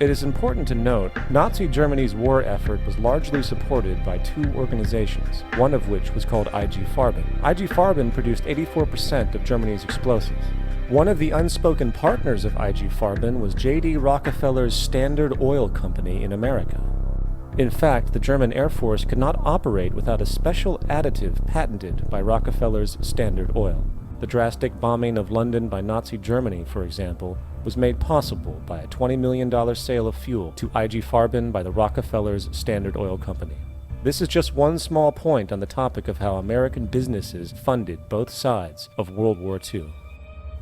It is important to note, Nazi Germany's war effort was largely supported by two organizations, one of which was called IG Farben. IG Farben produced 84% of Germany's explosives. One of the unspoken partners of IG Farben was J.D. Rockefeller's Standard Oil Company in America. In fact, the German Air Force could not operate without a special additive patented by Rockefeller's Standard Oil. The drastic bombing of London by Nazi Germany, for example, was made possible by a $20 million sale of fuel to IG Farben by the Rockefeller's Standard Oil Company. This is just one small point on the topic of how American businesses funded both sides of World War II.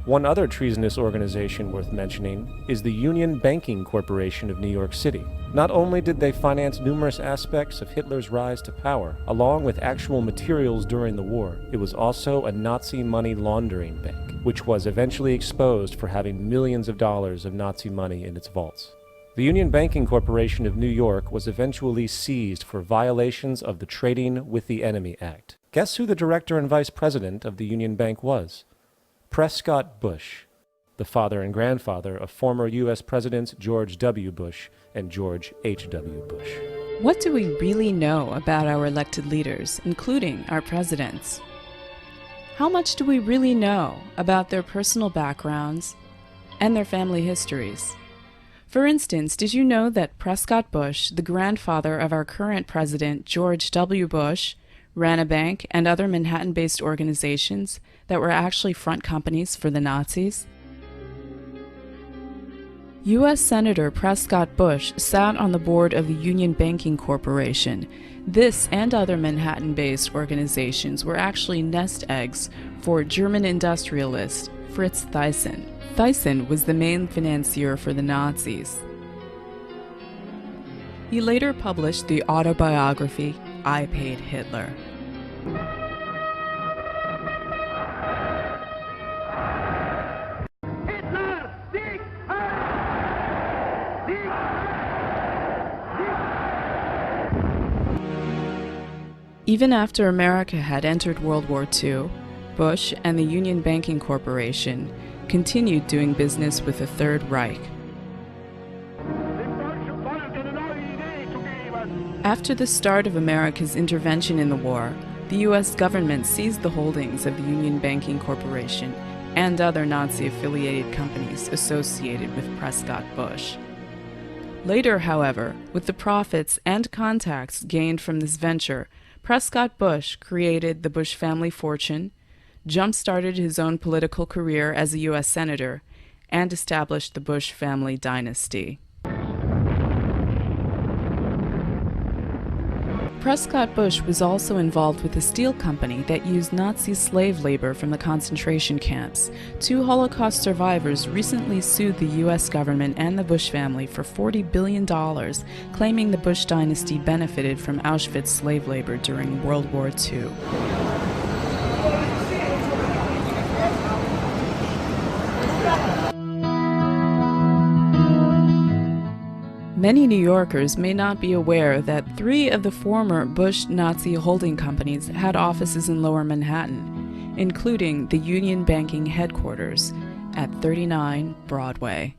One other treasonous organization worth mentioning is the Union Banking Corporation of New York City. Not only did they finance numerous aspects of Hitler's rise to power, along with actual materials during the war, it was also a Nazi money laundering bank, which was eventually exposed for having millions of dollars of Nazi money in its vaults. The Union Banking Corporation of New York was eventually seized for violations of the Trading with the Enemy Act. Guess who the director and vice president of the Union Bank was? Prescott Bush, the father and grandfather of former U.S. Presidents George W. Bush and George H.W. Bush. What do we really know about our elected leaders, including our presidents? How much do we really know about their personal backgrounds and their family histories? For instance, did you know that Prescott Bush, the grandfather of our current president George W. Bush, ran a bank and other Manhattan-based organizations that were actually front companies for the Nazis? U.S. Senator Prescott Bush sat on the board of the Union Banking Corporation. This and other Manhattan-based organizations were actually nest eggs for German industrialist Fritz Thyssen. Thyssen was the main financier for the Nazis. He later published the autobiography, I Paid Hitler. Even after America had entered World War II, Bush and the Union Banking Corporation continued doing business with the Third Reich. After the start of America's intervention in the war, the U.S. government seized the holdings of the Union Banking Corporation and other Nazi-affiliated companies associated with Prescott Bush. Later, however, with the profits and contacts gained from this venture, Prescott Bush created the Bush family fortune, jump-started his own political career as a U.S. Senator, and established the Bush family dynasty. Prescott Bush was also involved with a steel company that used Nazi slave labor from the concentration camps. Two Holocaust survivors recently sued the U.S. government and the Bush family for $40 billion, claiming the Bush dynasty benefited from Auschwitz slave labor during World War II. Many New Yorkers may not be aware that 3 of the former Bush Nazi holding companies had offices in Lower Manhattan, including the Union Banking headquarters at 39 Broadway.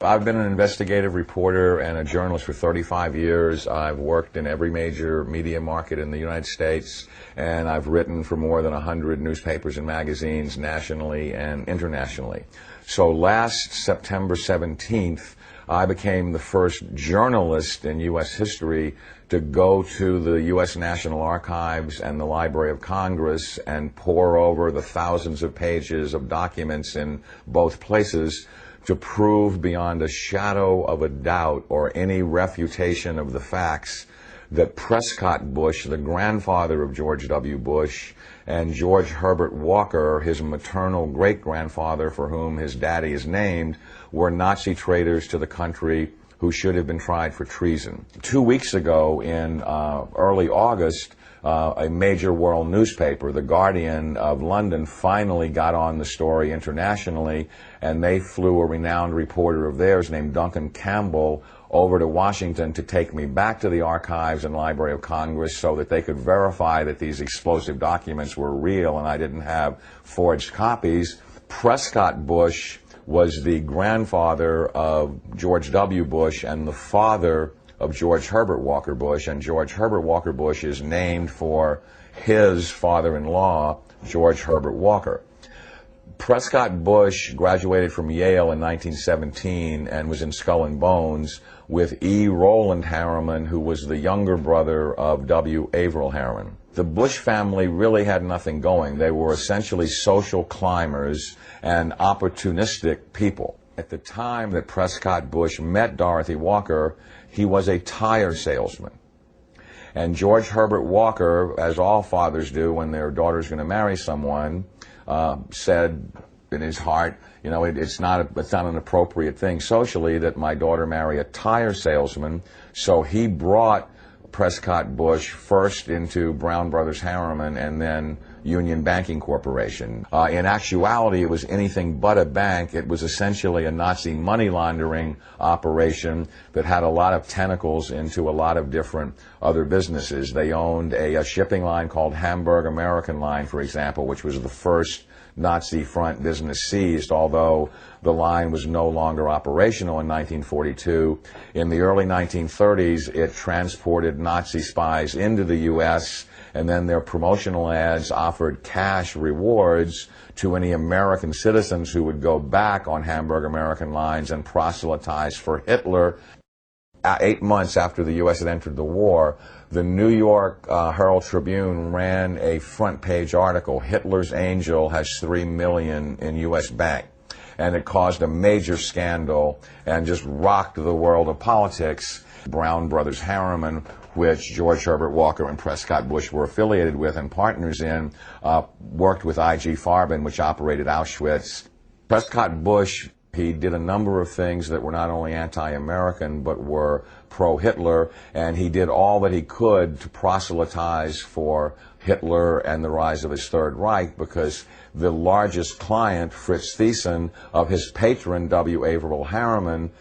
I've been an investigative reporter and a journalist for 35 years. I've worked in every major media market in the United States, and I've written for more than 100 newspapers and magazines nationally and internationally. So last September 17th, I became the first journalist in U.S. history to go to the U.S. National Archives and the Library of Congress and pore over the thousands of pages of documents in both places to prove beyond a shadow of a doubt or any refutation of the facts that Prescott Bush, the grandfather of George W. Bush, and George Herbert Walker, his maternal great-grandfather for whom his daddy is named, were Nazi traitors to the country who should have been tried for treason. 2 weeks ago, in early August, a major world newspaper, The Guardian of London, finally got on the story internationally, and they flew a renowned reporter of theirs named Duncan Campbell over to Washington to take me back to the archives and Library of Congress so that they could verify that these explosive documents were real and I didn't have forged copies. Prescott Bush was the grandfather of George W. Bush and the father of George Herbert Walker Bush, and George Herbert Walker Bush is named for his father-in-law, George Herbert Walker. Prescott Bush graduated from Yale in 1917 and was in Skull and Bones with E. Rowland Harriman, who was the younger brother of W. Averill Harriman. The Bush family really had nothing going. They were essentially social climbers and opportunistic people. At the time that Prescott Bush met Dorothy Walker, he was a tire salesman. And George Herbert Walker, as all fathers do when their daughter's going to marry someone, said in his heart, you know, it's not an appropriate thing socially that my daughter marry a tire salesman. So he brought Prescott Bush first into Brown Brothers Harriman and then Union Banking Corporation. In actuality, it was anything but a bank. It was essentially a Nazi money laundering operation that had a lot of tentacles into a lot of different other businesses. They owned a shipping line called Hamburg American Line, for example, which was the first Nazi front business seized, although the line was no longer operational in 1942. In the early 1930s, it transported Nazi spies into the U.S., and then their promotional ads offered cash rewards to any American citizens who would go back on Hamburg American Lines and proselytize for Hitler. 8 months after the U.S. had entered the war, the New York Herald Tribune ran a front-page article, "Hitler's Angel has $3 million in U.S. Bank." And it caused a major scandal and just rocked the world of politics. Brown Brothers Harriman, which George Herbert Walker and Prescott Bush were affiliated with and partners in, worked with I.G. Farben, which operated Auschwitz. Prescott Bush, he did a number of things that were not only anti-American but were pro-Hitler, and he did all that he could to proselytize for Hitler and the rise of his Third Reich, because the largest client, Fritz Thiessen, of his patron, W. Averill Harriman,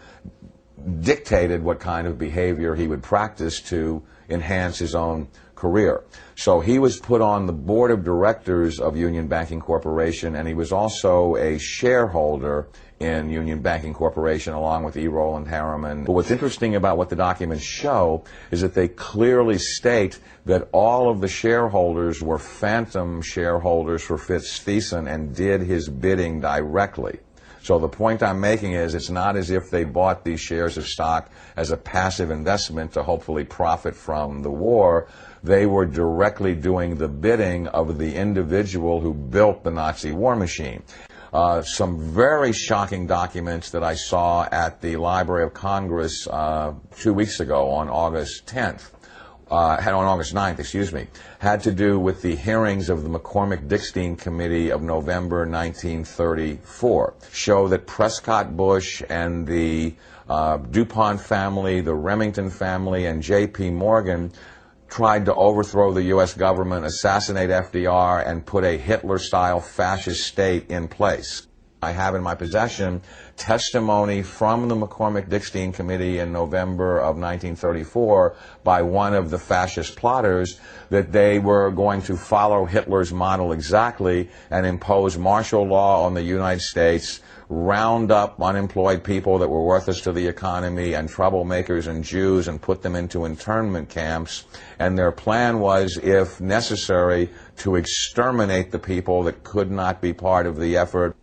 dictated what kind of behavior he would practice to enhance his own career. So he was put on the board of directors of Union Banking Corporation, and he was also a shareholder in Union Banking Corporation along with E. Rowland Harriman. But what's interesting about what the documents show is that they clearly state that all of the shareholders were phantom shareholders for Fritz Thiessen and did his bidding directly. So the point I'm making is it's not as if they bought these shares of stock as a passive investment to hopefully profit from the war. They were directly doing the bidding of the individual who built the Nazi war machine. Some very shocking documents that I saw at the Library of Congress 2 weeks ago on August 10th. On August 9th, excuse me, had to do with the hearings of the McCormick-Dickstein Committee of November 1934, show that Prescott Bush and the DuPont family, the Remington family, and J.P. Morgan tried to overthrow the U.S. government, assassinate FDR, and put a Hitler-style fascist state in place. I have in my possession testimony from the McCormick-Dickstein Committee in November of 1934 by one of the fascist plotters that they were going to follow Hitler's model exactly and impose martial law on the United States, round up unemployed people that were worthless to the economy and troublemakers and Jews and put them into internment camps. And their plan was, if necessary, to exterminate the people that could not be part of the effort.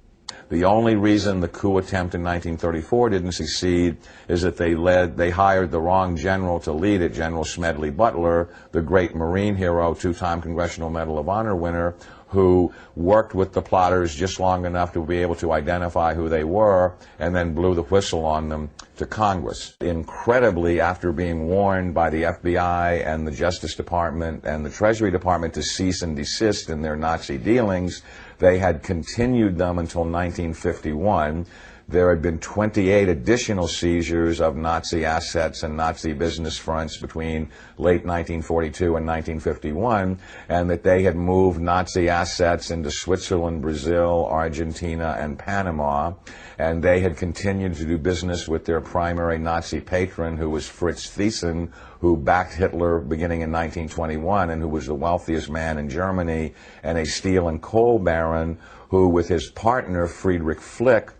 The only reason the coup attempt in 1934 didn't succeed is that they hired the wrong general to lead it, General Smedley Butler, the great Marine hero, two-time Congressional Medal of Honor winner, who worked with the plotters just long enough to be able to identify who they were and then blew the whistle on them to Congress. Incredibly, after being warned by the FBI and the Justice Department and the Treasury Department to cease and desist in their Nazi dealings, they had continued them until 1951. There had been 28 additional seizures of Nazi assets and Nazi business fronts between late 1942 and 1951, and that they had moved Nazi assets into Switzerland, Brazil, Argentina, and Panama, and they had continued to do business with their primary Nazi patron, who was Fritz Thiessen, who backed Hitler beginning in 1921 and who was the wealthiest man in Germany, and a steel and coal baron who, with his partner Friedrich Flick,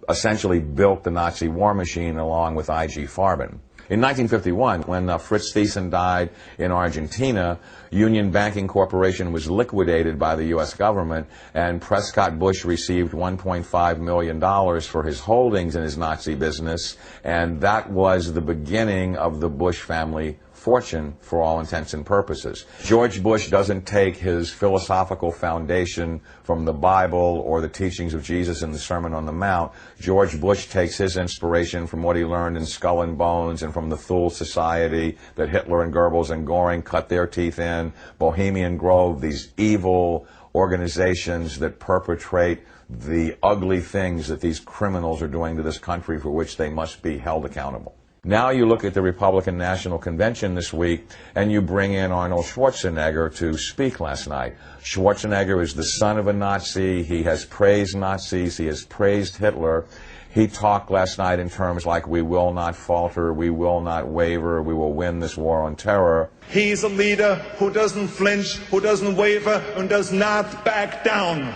essentially built the Nazi war machine along with I.G. Farben. In 1951, when Fritz Treason died in Argentina, Union Banking Corporation was liquidated by the U.S. government, and Prescott Bush received $1.5 million for his holdings in his Nazi business, and that was the beginning of the Bush family fortune for all intents and purposes. George Bush doesn't take his philosophical foundation from the Bible or the teachings of Jesus in the Sermon on the Mount. George Bush takes his inspiration from what he learned in Skull and Bones and from the Thule Society that Hitler and Goebbels and Goring cut their teeth in, Bohemian Grove, these evil organizations that perpetrate the ugly things that these criminals are doing to this country, for which they must be held accountable. Now you look at the Republican National Convention this week, and you bring in Arnold Schwarzenegger to speak last night. Schwarzenegger is the son of a Nazi. He has praised Nazis. He has praised Hitler. He talked last night in terms like, we will not falter, we will not waver, we will win this war on terror. He's a leader who doesn't flinch, who doesn't waver, and does not back down.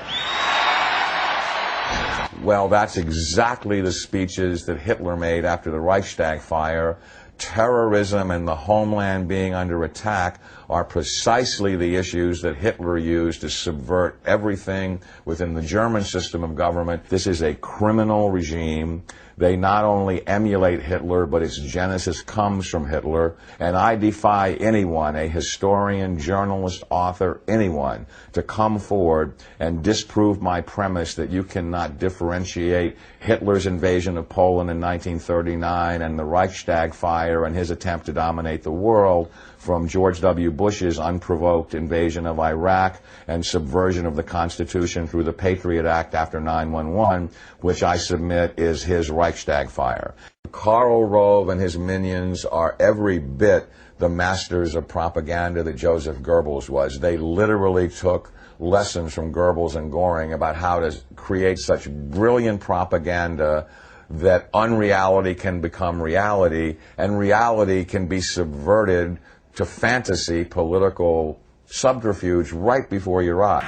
Well, that's exactly the speeches that Hitler made after the Reichstag fire. Terrorism and the homeland being under attack are precisely the issues that Hitler used to subvert everything within the German system of government. This is a criminal regime. They not only emulate Hitler, but its genesis comes from Hitler. And I defy anyone, a historian, journalist, author, anyone, to come forward and disprove my premise that you cannot differentiate Hitler's invasion of Poland in 1939 and the Reichstag fire and his attempt to dominate the world from George W. Bush's unprovoked invasion of Iraq and subversion of the Constitution through the Patriot Act after 9/11, which I submit is his Reichstag fire. Karl Rove and his minions are every bit the masters of propaganda that Joseph Goebbels was. They literally took lessons from Goebbels and Goring about how to create such brilliant propaganda that unreality can become reality, and reality can be subverted to fantasy, political subterfuge right before your eyes.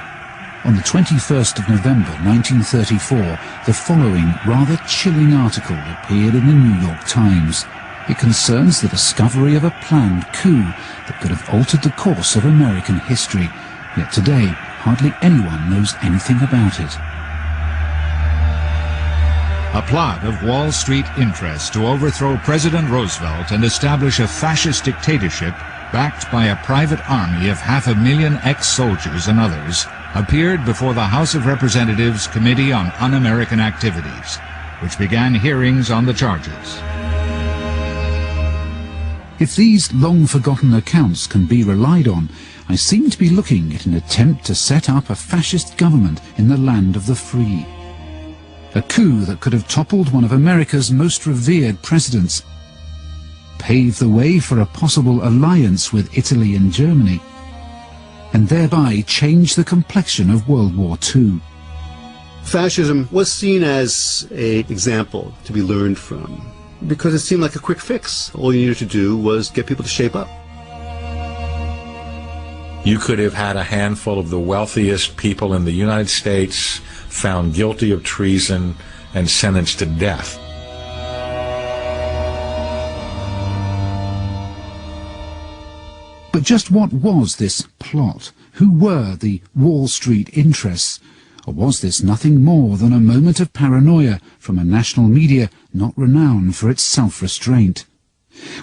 On the 21st of November 1934, the following rather chilling article appeared in the New York Times. It concerns the discovery of a planned coup that could have altered the course of American history, yet today hardly anyone knows anything about it. A plot of Wall Street interests to overthrow President Roosevelt and establish a fascist dictatorship backed by a private army of 500,000 ex-soldiers and others appeared before the House of Representatives Committee on Un-American Activities, which began hearings on the charges. If these long-forgotten accounts can be relied on, I seem to be looking at an attempt to set up a fascist government in the land of the free. A coup that could have toppled one of America's most revered presidents, paved the way for a possible alliance with Italy and Germany, and thereby change the complexion of World War II. Fascism was seen as an example to be learned from, because it seemed like a quick fix. All you needed to do was get people to shape up. You could have had a handful of the wealthiest people in the United States found guilty of treason and sentenced to death. But just what was this plot? Who were the Wall Street interests? Or was this nothing more than a moment of paranoia from a national media not renowned for its self-restraint?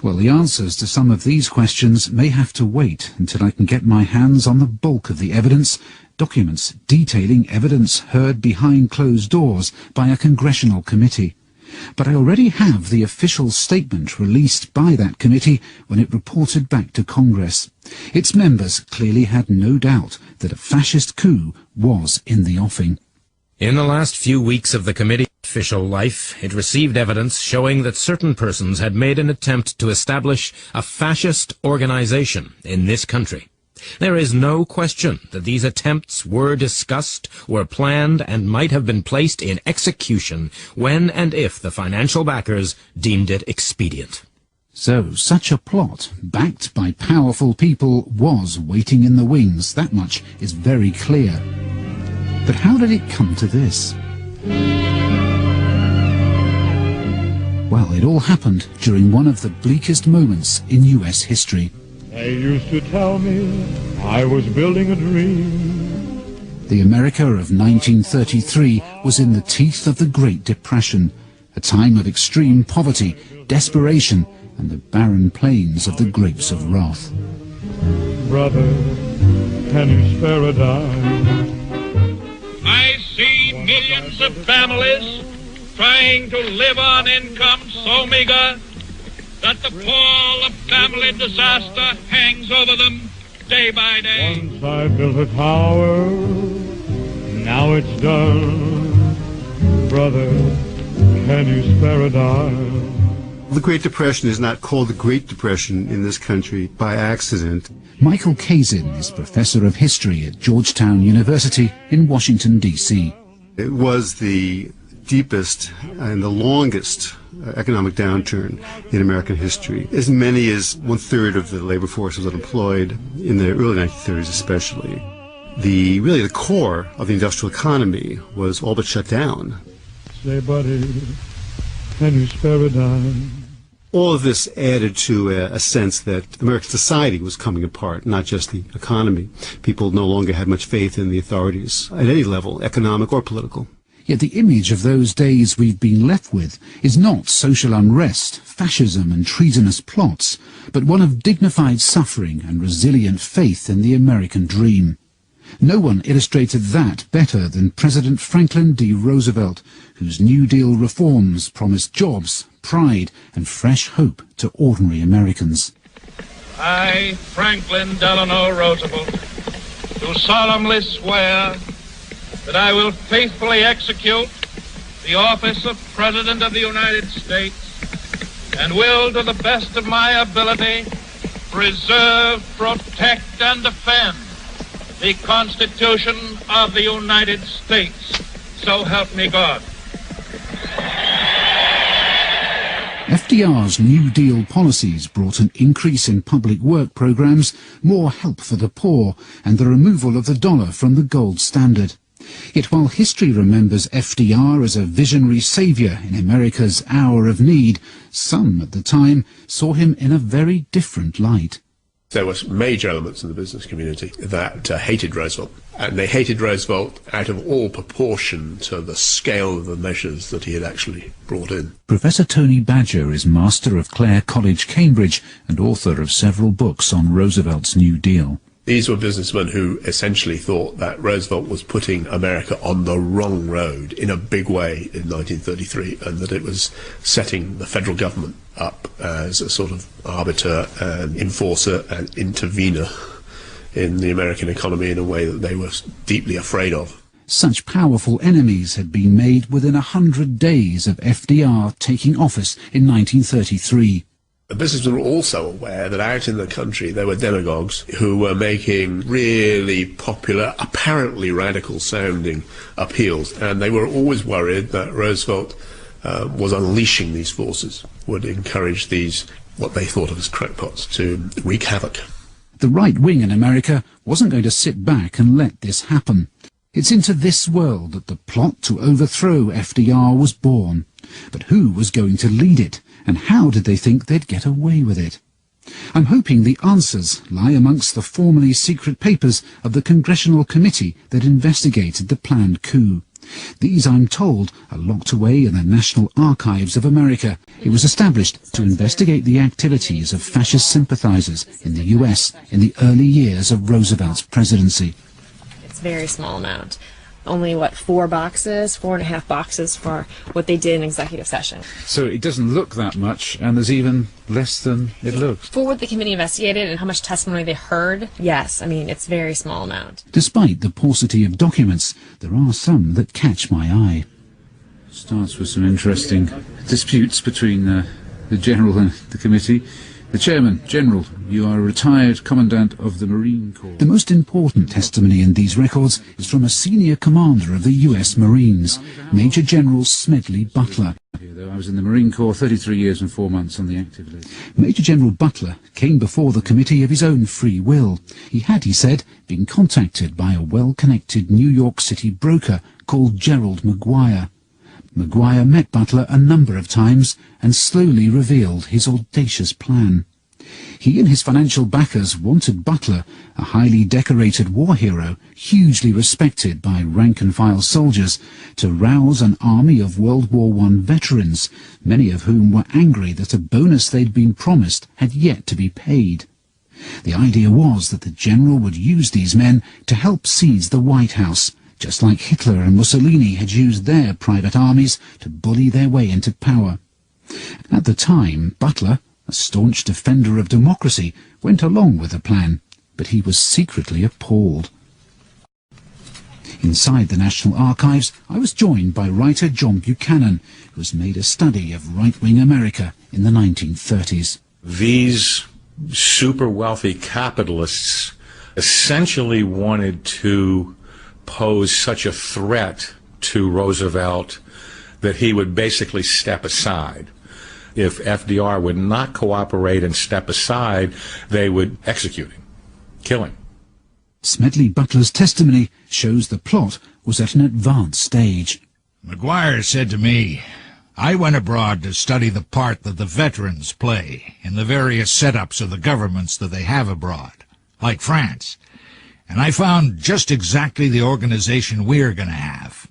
Well, the answers to some of these questions may have to wait until I can get my hands on the bulk of the evidence, documents detailing evidence heard behind closed doors by a congressional committee. But I already have the official statement released by that committee when it reported back to Congress. Its members clearly had no doubt that a fascist coup was in the offing. In the last few weeks of the committee's official life, it received evidence showing that certain persons had made an attempt to establish a fascist organization in this country. There is no question that these attempts were discussed, were planned, and might have been placed in execution when and if the financial backers deemed it expedient. So such a plot, backed by powerful people, was waiting in the wings. That much is very clear. But how did it come to this? Well, it all happened during one of the bleakest moments in US history. They used to tell me I was building a dream. The America of 1933 was in the teeth of the Great Depression, a time of extreme poverty, desperation, and the barren plains of the grapes of wrath. Brother, can you spare a dime? I see millions of families trying to live on income so meager that the pall of family disaster hangs over them day by day. Once I built a tower, now it's done. Brother, can you spare a dime? The Great Depression is not called the Great Depression in this country by accident. Michael Kazin is professor of history at Georgetown University in Washington, D.C. It was the deepest and the longest economic downturn in American history. As many as 1/3 of the labor force was unemployed in the early 1930s especially. Really the core of the industrial economy was all but shut down. Say, buddy, can you spare a dime? All of this added to a sense that American society was coming apart, not just the economy. People no longer had much faith in the authorities at any level, economic or political. Yet the image of those days we've been left with is not social unrest, fascism and treasonous plots, but one of dignified suffering and resilient faith in the American dream. No one illustrated that better than President Franklin D. Roosevelt, whose New Deal reforms promised jobs, pride and fresh hope to ordinary Americans. I, Franklin Delano Roosevelt, do solemnly swear that I will faithfully execute the office of President of the United States and will, to the best of my ability, preserve, protect, and defend the Constitution of the United States. So help me God. FDR's New Deal policies brought an increase in public work programs, more help for the poor, and the removal of the dollar from the gold standard. Yet while history remembers FDR as a visionary saviour in America's hour of need, some at the time saw him in a very different light. There were major elements in the business community that hated Roosevelt, and they hated Roosevelt out of all proportion to the scale of the measures that he had actually brought in. Professor Tony Badger is Master of Clare College, Cambridge, and author of several books on Roosevelt's New Deal. These were businessmen who essentially thought that Roosevelt was putting America on the wrong road in a big way in 1933, and that it was setting the federal government up as a sort of arbiter and enforcer and intervener in the American economy in a way that they were deeply afraid of. Such powerful enemies had been made within 100 days of FDR taking office in 1933. The businessmen were also aware that out in the country there were demagogues who were making really popular, apparently radical-sounding appeals, and they were always worried that Roosevelt was unleashing these forces, would encourage these, what they thought of as crackpots, to wreak havoc. The right wing in America wasn't going to sit back and let this happen. It's into this world that the plot to overthrow FDR was born. But who was going to lead it, and how did they think they'd get away with it? I'm hoping the answers lie amongst the formerly secret papers of the Congressional Committee that investigated the planned coup. These, I'm told, are locked away in the National Archives of America. It was established to investigate the activities of fascist sympathizers in the US in the early years of Roosevelt's presidency. It's a very small amount. Only, 4.5 boxes for what they did in executive session. So it doesn't look that much, and there's even less than it looks. For what the committee investigated and how much testimony they heard, yes, I mean, it's a very small amount. Despite the paucity of documents, there are some that catch my eye. Starts with some interesting disputes between the General and the committee. The Chairman, General, you are a retired Commandant of the Marine Corps. The most important testimony in these records is from a senior commander of the US Marines, Major General Smedley Butler. I was in the Marine Corps 33 years and 4 months on the active list. Major General Butler came before the committee of his own free will. He had, he said, been contacted by a well-connected New York City broker called Gerald Maguire. Maguire met Butler a number of times and slowly revealed his audacious plan. He and his financial backers wanted Butler, a highly decorated war hero, hugely respected by rank-and-file soldiers, to rouse an army of World War I veterans, many of whom were angry that a bonus they'd been promised had yet to be paid. The idea was that the general would use these men to help seize the White House, just like Hitler and Mussolini had used their private armies to bully their way into power. At the time, Butler, a staunch defender of democracy, went along with the plan, but he was secretly appalled. Inside the National Archives, I was joined by writer John Buchanan, who has made a study of right-wing America in the 1930s. These super wealthy capitalists essentially wanted to pose such a threat to Roosevelt that he would basically step aside. If FDR would not cooperate and step aside, they would execute him, kill him. Smedley Butler's testimony shows the plot was at an advanced stage. Maguire said to me, "I went abroad to study the part that the veterans play in the various setups of the governments that they have abroad, like France, and I found just exactly the organization we're going to have.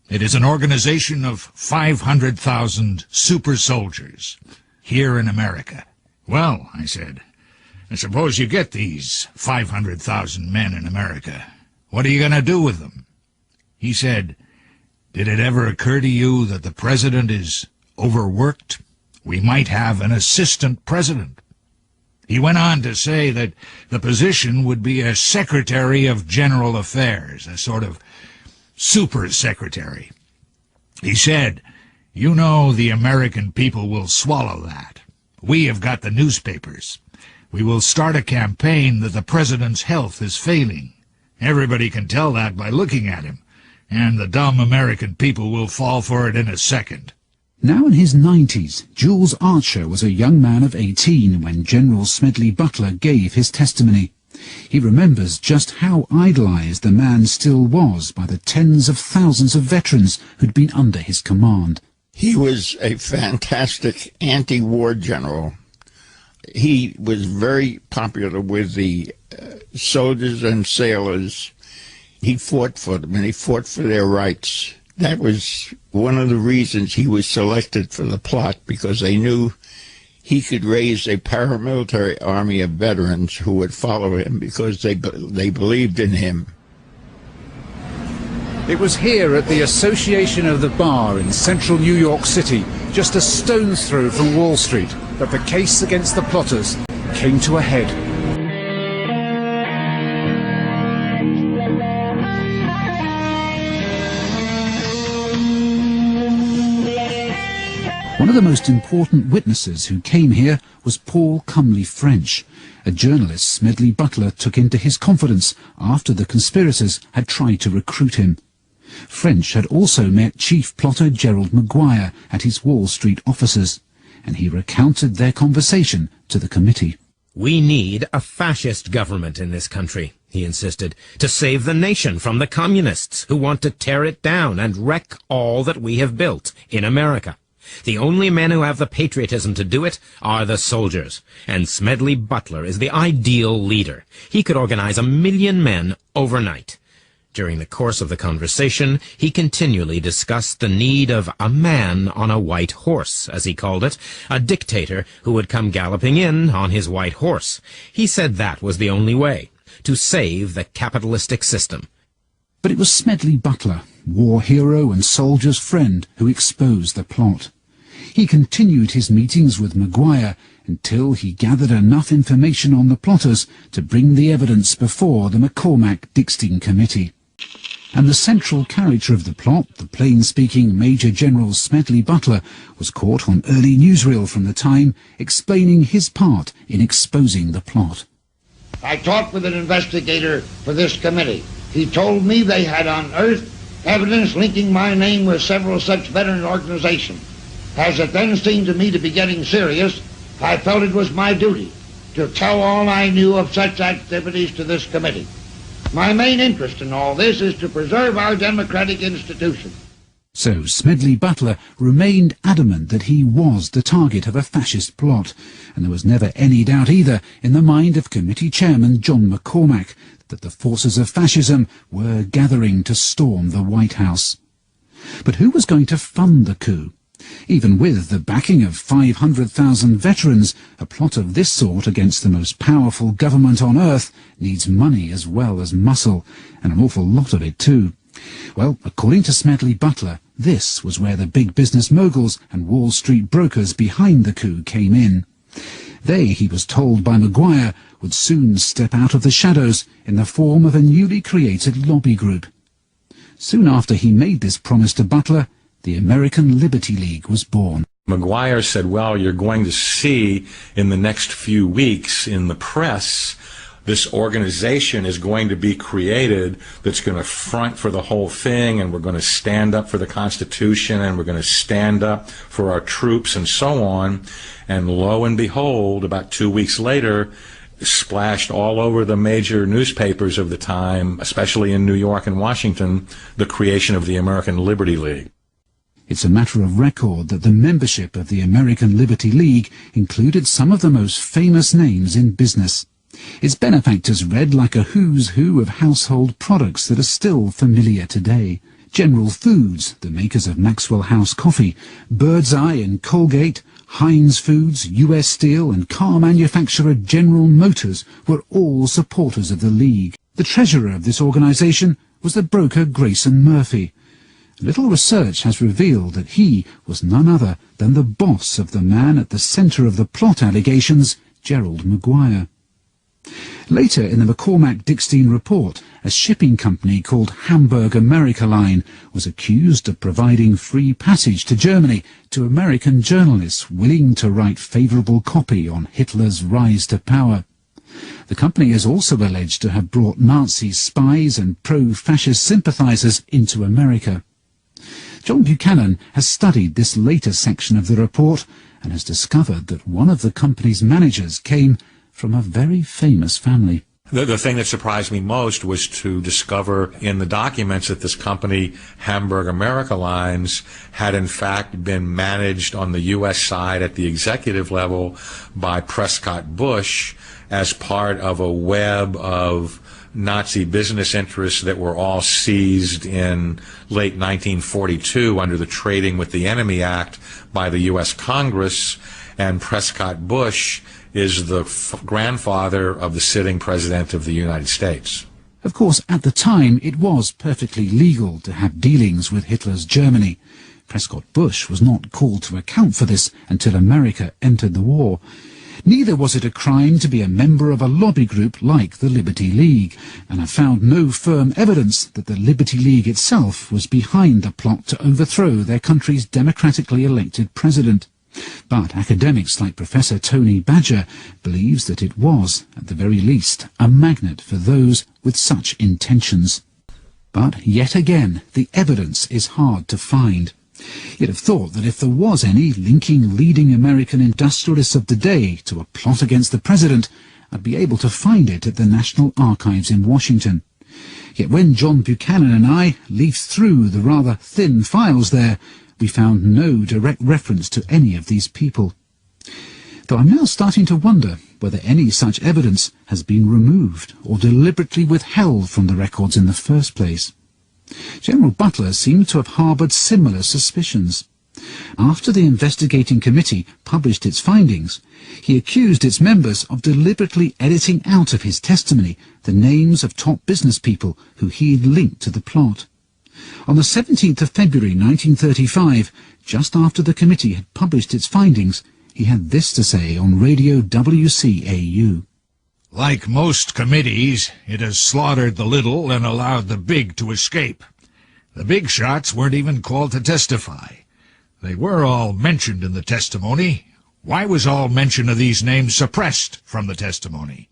It is an organization of 500,000 super soldiers here in America." "Well," I said, "I suppose you get these 500,000 men in America. What are you going to do with them?" He said, "Did it ever occur to you that the president is overworked? We might have an assistant president." He went on to say that the position would be a Secretary of General Affairs, a sort of super secretary. He said, "You know the American people will swallow that. We have got the newspapers. We will start a campaign that the president's health is failing. Everybody can tell that by looking at him, and the dumb American people will fall for it in a second." Now in his 90s, Jules Archer was a young man of 18 when General Smedley Butler gave his testimony. He remembers just how idolized the man still was by the tens of thousands of veterans who'd been under his command. He was a fantastic anti-war general. He was very popular with the soldiers and sailors. He fought for them, and he fought for their rights. That was one of the reasons he was selected for the plot, because they knew he could raise a paramilitary army of veterans who would follow him because they believed in him. It was here at the Association of the Bar in central New York City, just a stone's throw from Wall Street, that the case against the plotters came to a head. One of the most important witnesses who came here was Paul Cumley French, a journalist Smedley Butler took into his confidence after the conspirators had tried to recruit him. French had also met chief plotter Gerald Maguire at his Wall Street offices, and he recounted their conversation to the committee. "We need a fascist government in this country," he insisted, "to save the nation from the communists who want to tear it down and wreck all that we have built in America. The only men who have the patriotism to do it are the soldiers, and Smedley Butler is the ideal leader. He could organize 1 million men overnight." During the course of the conversation, he continually discussed the need of a man on a white horse, as he called it, a dictator who would come galloping in on his white horse. He said that was the only way to save the capitalistic system. But it was Smedley Butler, war hero and soldier's friend, who exposed the plot. He continued his meetings with Maguire until he gathered enough information on the plotters to bring the evidence before the McCormack-Dickstein Committee. And the central character of the plot, the plain-speaking Major General Smedley Butler, was caught on early newsreel from the time, explaining his part in exposing the plot. "I talked with an investigator for this committee. He told me they had unearthed evidence linking my name with several such veteran organizations. As it then seemed to me to be getting serious, I felt it was my duty to tell all I knew of such activities to this committee. My main interest in all this is to preserve our democratic institutions." So Smedley Butler remained adamant that he was the target of a fascist plot, and there was never any doubt either in the mind of committee chairman John McCormack that the forces of fascism were gathering to storm the White House. But who was going to fund the coup? Even with the backing of 500,000 veterans, a plot of this sort against the most powerful government on earth needs money as well as muscle, and an awful lot of it too. Well, according to Smedley Butler, this was where the big business moguls and Wall Street brokers behind the coup came in. They, he was told by Maguire, would soon step out of the shadows in the form of a newly created lobby group. Soon after he made this promise to Butler, the American Liberty League was born. Maguire said, well, you're going to see in the next few weeks in the press, this organization is going to be created that's going to front for the whole thing, and we're going to stand up for the Constitution, and we're going to stand up for our troops and so on. And lo and behold, about 2 weeks later, splashed all over the major newspapers of the time, especially in New York and Washington, the creation of the American Liberty League. It's a matter of record that the membership of the American Liberty League included some of the most famous names in business. Its benefactors read like a who's who of household products that are still familiar today. General Foods, the makers of Maxwell House coffee, Birdseye and Colgate, Heinz Foods, US Steel and car manufacturer General Motors were all supporters of the League. The treasurer of this organization was the broker Grayson Murphy. Little research has revealed that he was none other than the boss of the man at the center of the plot allegations, Gerald Maguire. Later in the McCormack-Dickstein report, a shipping company called Hamburg America Line was accused of providing free passage to Germany to American journalists willing to write favourable copy on Hitler's rise to power. The company is also alleged to have brought Nazi spies and pro-fascist sympathisers into America. John Buchanan has studied this later section of the report and has discovered that one of the company's managers came from a very famous family. The thing that surprised me most was to discover in the documents that this company, Hamburg America Lines, had in fact been managed on the U.S. side at the executive level by Prescott Bush as part of a web of Nazi business interests that were all seized in late 1942 under the Trading with the Enemy Act by the U.S. Congress, and Prescott Bush is the grandfather of the sitting President of the United States. Of course, at the time, it was perfectly legal to have dealings with Hitler's Germany. Prescott Bush was not called to account for this until America entered the war. Neither was it a crime to be a member of a lobby group like the Liberty League, and I found no firm evidence that the Liberty League itself was behind the plot to overthrow their country's democratically elected president. But academics like Professor Tony Badger believes that it was, at the very least, a magnet for those with such intentions. But yet again, the evidence is hard to find. You'd have thought that if there was any linking leading American industrialists of the day to a plot against the president, I'd be able to find it at the National Archives in Washington. Yet when John Buchanan and I leafed through the rather thin files there, we found no direct reference to any of these people. Though I'm now starting to wonder whether any such evidence has been removed or deliberately withheld from the records in the first place. General Butler seemed to have harboured similar suspicions. After the investigating committee published its findings, he accused its members of deliberately editing out of his testimony the names of top business people who he had linked to the plot. On the 17th of February 1935, just after the committee had published its findings, he had this to say on Radio WCAU. Like most committees, it has slaughtered the little and allowed the big to escape. The big shots weren't even called to testify. They were all mentioned in the testimony. Why was all mention of these names suppressed from the testimony?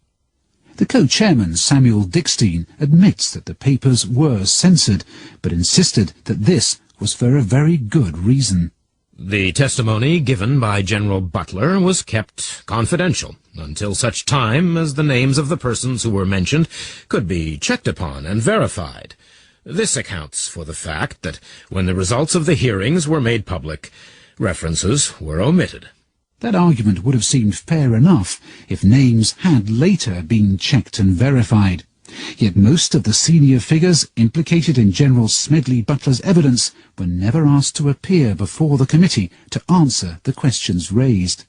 The co-chairman, Samuel Dickstein, admits that the papers were censored, but insisted that this was for a very good reason. The testimony given by General Butler was kept confidential until such time as the names of the persons who were mentioned could be checked upon and verified. This accounts for the fact that when the results of the hearings were made public, references were omitted. That argument would have seemed fair enough if names had later been checked and verified. Yet most of the senior figures implicated in General Smedley Butler's evidence were never asked to appear before the committee to answer the questions raised.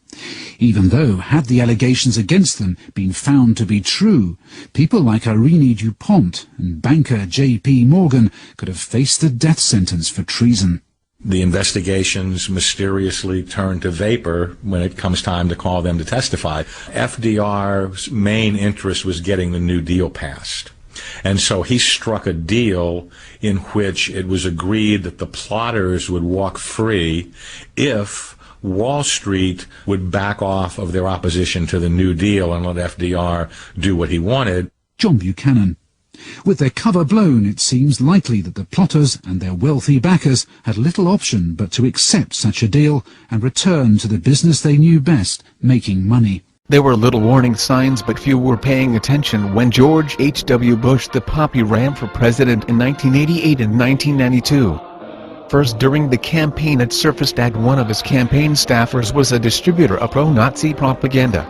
Even though, had the allegations against them been found to be true, people like Irene DuPont and banker J.P. Morgan could have faced the death sentence for treason. The investigations mysteriously turn to vapor when it comes time to call them to testify. FDR's main interest was getting the New Deal passed. And so he struck a deal in which it was agreed that the plotters would walk free if Wall Street would back off of their opposition to the New Deal and let FDR do what he wanted. John Buchanan. With their cover blown, it seems likely that the plotters and their wealthy backers had little option but to accept such a deal and return to the business they knew best, making money. There were little warning signs, but few were paying attention when George H.W. Bush the Poppy ran for president in 1988 and 1992. First, during the campaign, it surfaced that one of his campaign staffers was a distributor of pro-Nazi propaganda.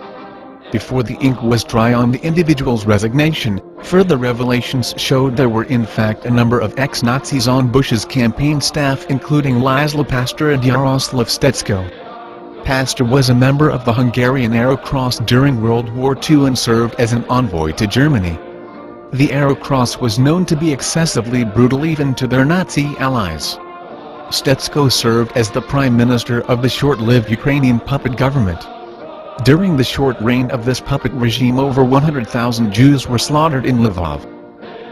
Before the ink was dry on the individual's resignation, further revelations showed there were in fact a number of ex-Nazis on Bush's campaign staff, including Laszlo Pastor and Jaroslav Stetsko. Pastor was a member of the Hungarian Arrow Cross during World War II and served as an envoy to Germany. The Arrow Cross was known to be excessively brutal even to their Nazi allies. Stetsko served as the prime minister of the short-lived Ukrainian puppet government. During the short reign of this puppet regime, over 100,000 Jews were slaughtered in Lvov.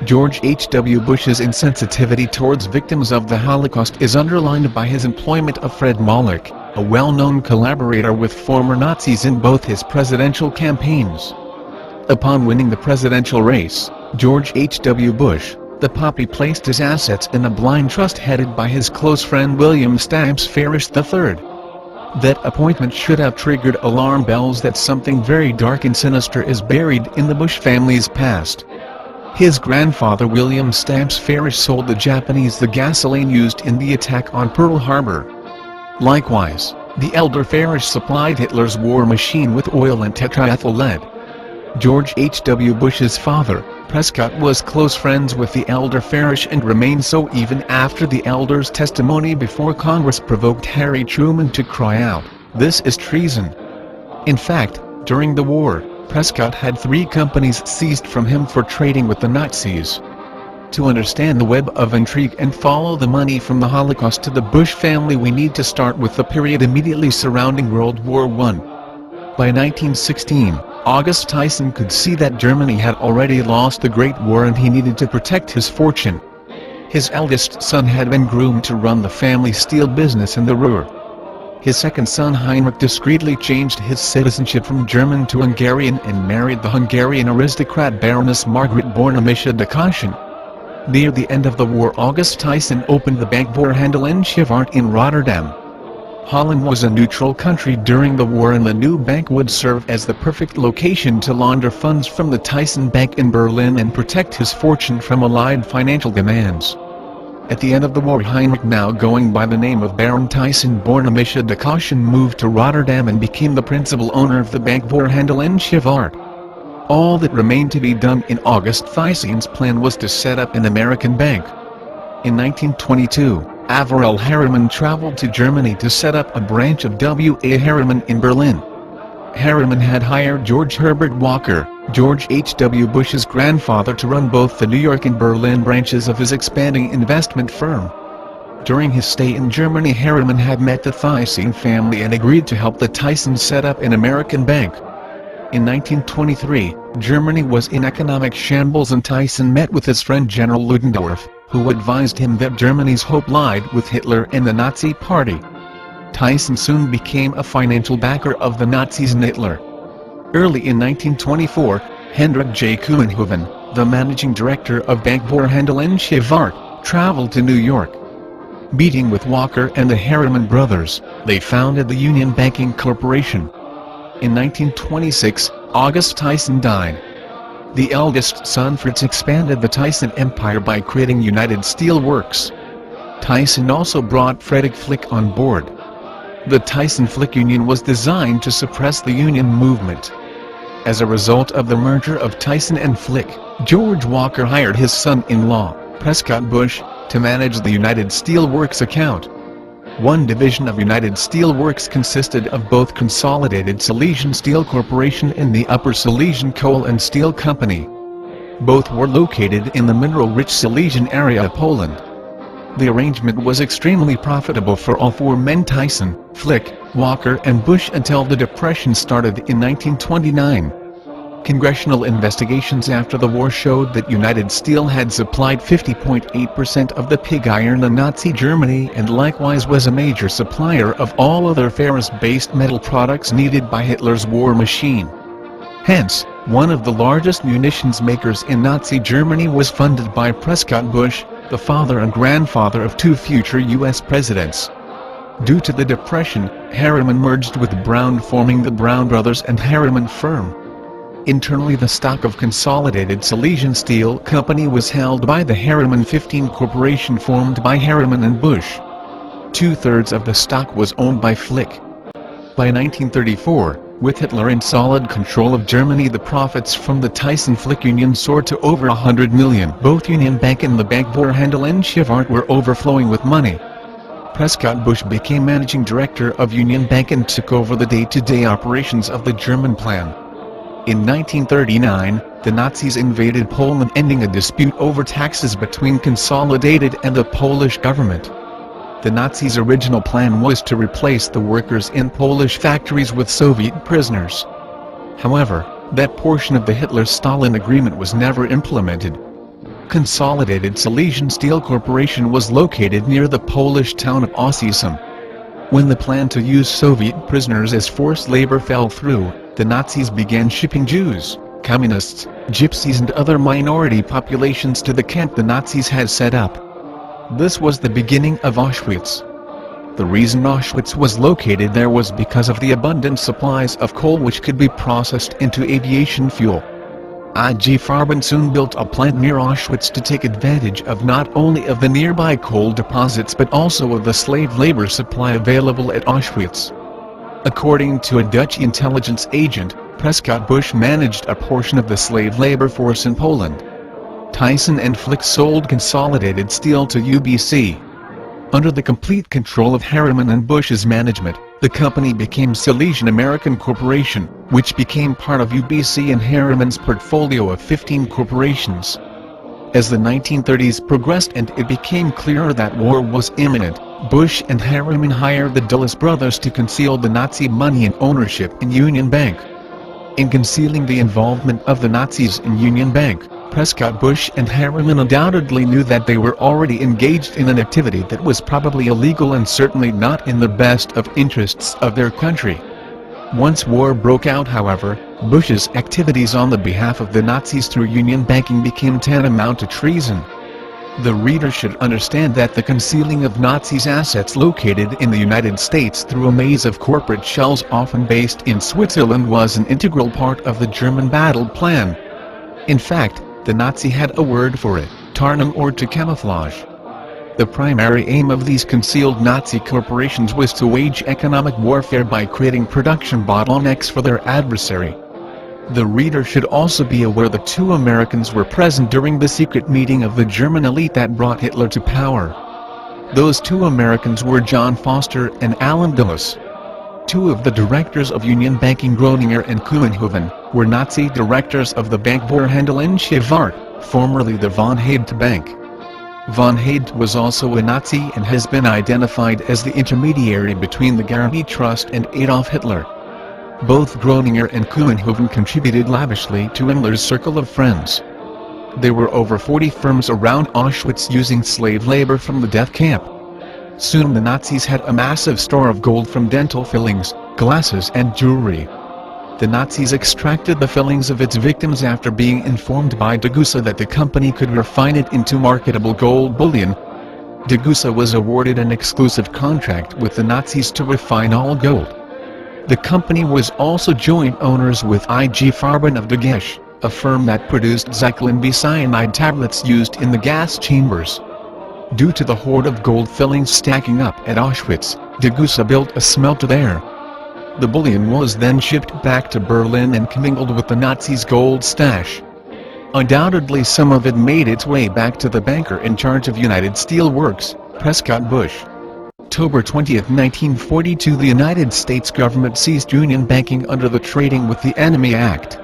George H.W. Bush's insensitivity towards victims of the Holocaust is underlined by his employment of Fred Malloch, a well-known collaborator with former Nazis in both his presidential campaigns. Upon winning the presidential race, George H.W. Bush, the Poppy, placed his assets in a blind trust headed by his close friend William Stamps Farish III. That appointment should have triggered alarm bells that something very dark and sinister is buried in the Bush family's past. His grandfather William Stamps Farish sold the Japanese the gasoline used in the attack on Pearl Harbor. Likewise, the elder Farish supplied Hitler's war machine with oil and tetraethyl lead. George H.W. Bush's father, Prescott, was close friends with the elder Farish and remained so even after the elder's testimony before Congress provoked Harry Truman to cry out, "This is treason." In fact, during the war, Prescott had 3 companies seized from him for trading with the Nazis. To understand the web of intrigue and follow the money from the Holocaust to the Bush family, we need to start with the period immediately surrounding World War I. By 1916, August Tyson could see that Germany had already lost the Great War and he needed to protect his fortune. His eldest son had been groomed to run the family steel business in the Ruhr. His second son Heinrich discreetly changed his citizenship from German to Hungarian and married the Hungarian aristocrat Baroness Margaret Bornemisza de Caution. Near the end of the war, August Tyson opened the Bankboerhandel in Schivart in Rotterdam. Holland was a neutral country during the war, and the new bank would serve as the perfect location to launder funds from the Tyson Bank in Berlin and protect his fortune from Allied financial demands. At the end of the war, Heinrich, now going by the name of Baron Tyson Bornemisza de Caution, moved to Rotterdam and became the principal owner of the Bankboerhandel in Schivart. All that remained to be done in August Tyson's plan was to set up an American bank. In 1922, Averell Harriman traveled to Germany to set up a branch of W.A. Harriman in Berlin. Harriman had hired George Herbert Walker, George H.W. Bush's grandfather, to run both the New York and Berlin branches of his expanding investment firm. During his stay in Germany, Harriman had met the Tyson family and agreed to help the Tysons set up an American bank. In 1923, Germany was in economic shambles and Tyson met with his friend General Ludendorff, who advised him that Germany's hope lied with Hitler and the Nazi Party. Tyson soon became a financial backer of the Nazis and Hitler. Early in 1924, Hendrik J. Koenhoven, the managing director of Bankboerhandel in Schivart, traveled to New York. Meeting with Walker and the Harriman brothers, they founded the Union Banking Corporation. In 1926, August Tyson died. The eldest son Fritz expanded the Tyson empire by creating United Steel Works. Tyson also brought Frederick Flick on board. The Tyson-Flick Union was designed to suppress the union movement. As a result of the merger of Tyson and Flick, George Walker hired his son-in-law, Prescott Bush, to manage the United Steel Works account. One division of United Steel Works consisted of both Consolidated Silesian Steel Corporation and the Upper Silesian Coal and Steel Company. Both were located in the mineral-rich Silesian area of Poland. The arrangement was extremely profitable for all four men: Tyson, Flick, Walker and Bush, until the Depression started in 1929. Congressional investigations after the war showed that United Steel had supplied 50.8% of the pig iron to Nazi Germany and likewise was a major supplier of all other ferrous-based metal products needed by Hitler's war machine. Hence, one of the largest munitions makers in Nazi Germany was funded by Prescott Bush, the father and grandfather of two future U.S. presidents. Due to the Depression, Harriman merged with Brown, forming the Brown Brothers and Harriman firm. Internally, the stock of Consolidated Silesian Steel Company was held by the Harriman 15 Corporation, formed by Harriman and Bush. 2/3 of the stock was owned by Flick. By 1934, with Hitler in solid control of Germany, the profits from the Tyson-Flick Union soared to over 100 million. Both Union Bank and the Bank Boerhandel in Schifart were overflowing with money. Prescott Bush became managing director of Union Bank and took over the day-to-day operations of the German plan. In 1939, the Nazis invaded Poland, ending a dispute over taxes between Consolidated and the Polish government. The Nazis' original plan was to replace the workers in Polish factories with Soviet prisoners. However, that portion of the Hitler-Stalin agreement was never implemented. Consolidated Silesian Steel Corporation was located near the Polish town of Ossiesim. When the plan to use Soviet prisoners as forced labor fell through, the Nazis began shipping Jews, communists, gypsies and other minority populations to the camp the Nazis had set up. This was the beginning of Auschwitz. The reason Auschwitz was located there was because of the abundant supplies of coal which could be processed into aviation fuel. IG Farben soon built a plant near Auschwitz to take advantage of not only of the nearby coal deposits but also of the slave labor supply available at Auschwitz. According to a Dutch intelligence agent, Prescott Bush managed a portion of the slave labor force in Poland. Tyson and Flick sold Consolidated Steel to UBC. Under the complete control of Harriman and Bush's management, the company became Silesian American Corporation, which became part of UBC and Harriman's portfolio of 15 corporations. As the 1930s progressed and it became clearer that war was imminent, Bush and Harriman hired the Dulles brothers to conceal the Nazi money and ownership in Union Bank. In concealing the involvement of the Nazis in Union Bank, Prescott Bush and Harriman undoubtedly knew that they were already engaged in an activity that was probably illegal and certainly not in the best of interests of their country. Once war broke out, however, Bush's activities on the behalf of the Nazis through union banking became tantamount to treason. The reader should understand that the concealing of Nazis' assets located in the United States through a maze of corporate shells often based in Switzerland was an integral part of the German battle plan. In fact, the Nazi had a word for it: tarnung, or to camouflage. The primary aim of these concealed Nazi corporations was to wage economic warfare by creating production bottlenecks for their adversary. The reader should also be aware that 2 Americans were present during the secret meeting of the German elite that brought Hitler to power. Those 2 Americans were John Foster and Allen Dulles. 2 of the directors of Union Banking, Groninger and Kooyenhoven, were Nazi directors of the Bank Boerhandel in Schifart, formerly the Von Haidt Bank. Von Haidt was also a Nazi and has been identified as the intermediary between the Guarani Trust and Adolf Hitler. Both Groninger and Kooyenhoven contributed lavishly to Himmler's circle of friends. There were over 40 firms around Auschwitz using slave labor from the death camp. Soon the Nazis had a massive store of gold from dental fillings, glasses and jewelry. The Nazis extracted the fillings of its victims after being informed by Degussa that the company could refine it into marketable gold bullion. Degussa was awarded an exclusive contract with the Nazis to refine all gold. The company was also joint owners with IG Farben of Dagesh, a firm that produced Zyklin B cyanide tablets used in the gas chambers. Due to the hoard of gold fillings stacking up at Auschwitz, Degussa built a smelter there. The bullion was then shipped back to Berlin and commingled with the Nazis' gold stash. Undoubtedly some of it made its way back to the banker in charge of United Steel Works, Prescott Bush. October 20, 1942, the United States government seized Union banking under the Trading with the Enemy Act.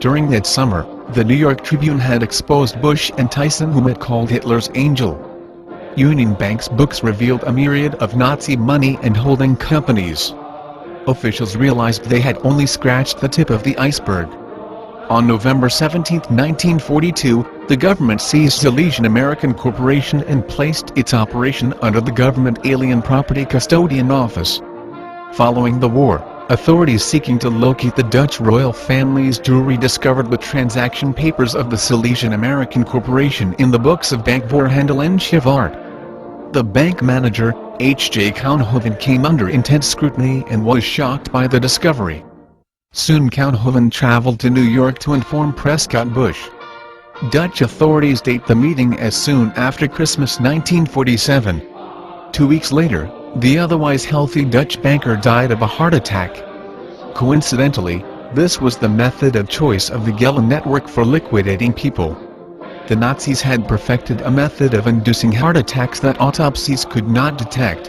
During that summer, the New York Tribune had exposed Bush and Treason, whom it called Hitler's angel. Union Bank's books revealed a myriad of Nazi money and holding companies. Officials realized they had only scratched the tip of the iceberg. On November 17, 1942, the government seized Silesian American Corporation and placed its operation under the Government Alien Property Custodian Office. Following the war, authorities seeking to locate the Dutch royal family's jewelry discovered the transaction papers of the Silesian American Corporation in the books of bankvoorhandel en Schivart. The bank manager, H.J. Kounhoven, came under intense scrutiny and was shocked by the discovery. Soon Kounhoven traveled to New York to inform Prescott Bush. Dutch authorities date the meeting as soon after Christmas 1947. 2 weeks later, the otherwise healthy Dutch banker died of a heart attack. Coincidentally, this was the method of choice of the Gehlen network for liquidating people. The Nazis had perfected a method of inducing heart attacks that autopsies could not detect.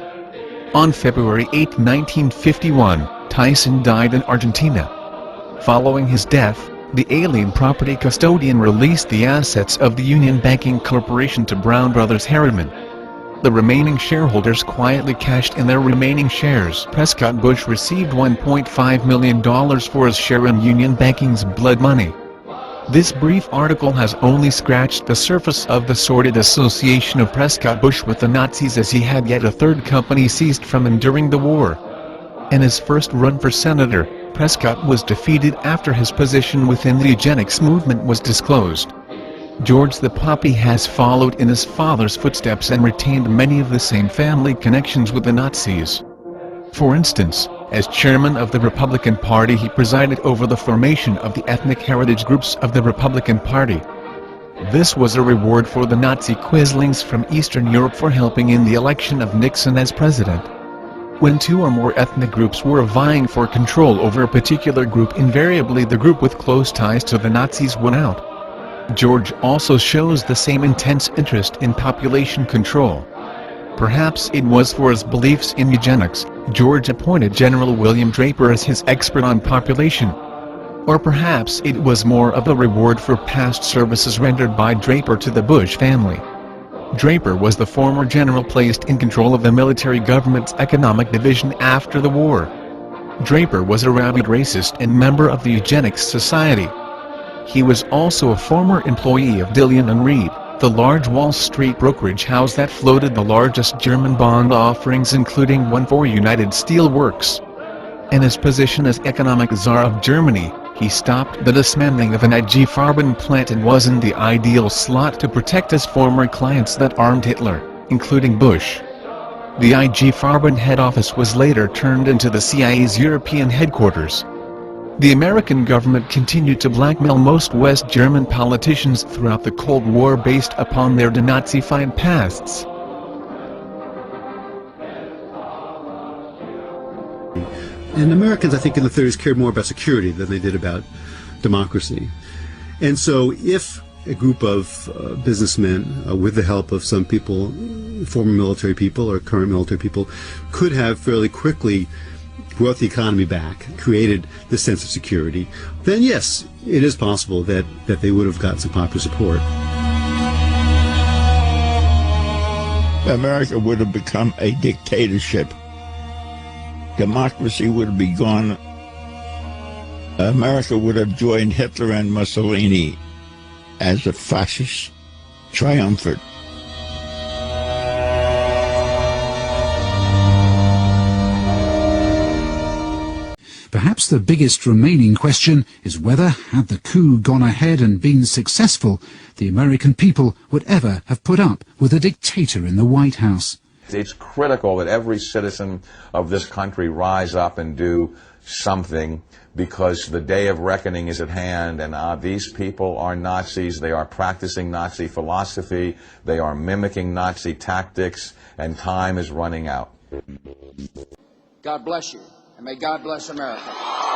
On February 8, 1951, Treason died in Argentina. Following his death, the alien property custodian released the assets of the Union Banking Corporation to Brown Brothers Harriman. The remaining shareholders quietly cashed in their remaining shares. Prescott Bush received $1.5 million for his share in Union Banking's blood money. This brief article has only scratched the surface of the sordid association of Prescott Bush with the Nazis, as he had yet a third company seized from him during the war. In his first run for senator, Prescott was defeated after his position within the eugenics movement was disclosed. George the Poppy has followed in his father's footsteps and retained many of the same family connections with the Nazis. For instance, as chairman of the Republican Party, he presided over the formation of the ethnic heritage groups of the Republican Party. This was a reward for the Nazi quislings from Eastern Europe for helping in the election of Nixon as president. When two or more ethnic groups were vying for control over a particular group, invariably the group with close ties to the Nazis won out. George also shows the same intense interest in population control. Perhaps it was for his beliefs in eugenics, George appointed General William Draper as his expert on population. Or perhaps it was more of a reward for past services rendered by Draper to the Bush family. Draper was the former general placed in control of the military government's economic division after the war. Draper was a rabid racist and member of the Eugenics Society. He was also a former employee of Dillon and Reed, the large Wall Street brokerage house that floated the largest German bond offerings, including one for United Steel Works. In his position as economic czar of Germany, he stopped the dismantling of an IG Farben plant and was in the ideal slot to protect his former clients that armed Hitler, including Bush. The IG Farben head office was later turned into the CIA's European headquarters. The American government continued to blackmail most West German politicians throughout the Cold War based upon their denazified pasts. And Americans, I think, in the 30s cared more about security than they did about democracy. And so if a group of businessmen, with the help of some people, former military people or current military people, could have fairly quickly brought the economy back, created this sense of security, then yes, it is possible that they would have gotten some popular support. America would have become a dictatorship. Democracy would be gone. America would have joined Hitler and Mussolini as a fascist triumvirate. Perhaps the biggest remaining question is whether, had the coup gone ahead and been successful, the American people would ever have put up with a dictator in the White House. It's critical that every citizen of this country rise up and do something, because the day of reckoning is at hand, and these people are Nazis. They are practicing Nazi philosophy. They are mimicking Nazi tactics, and time is running out. God bless you, and may God bless America.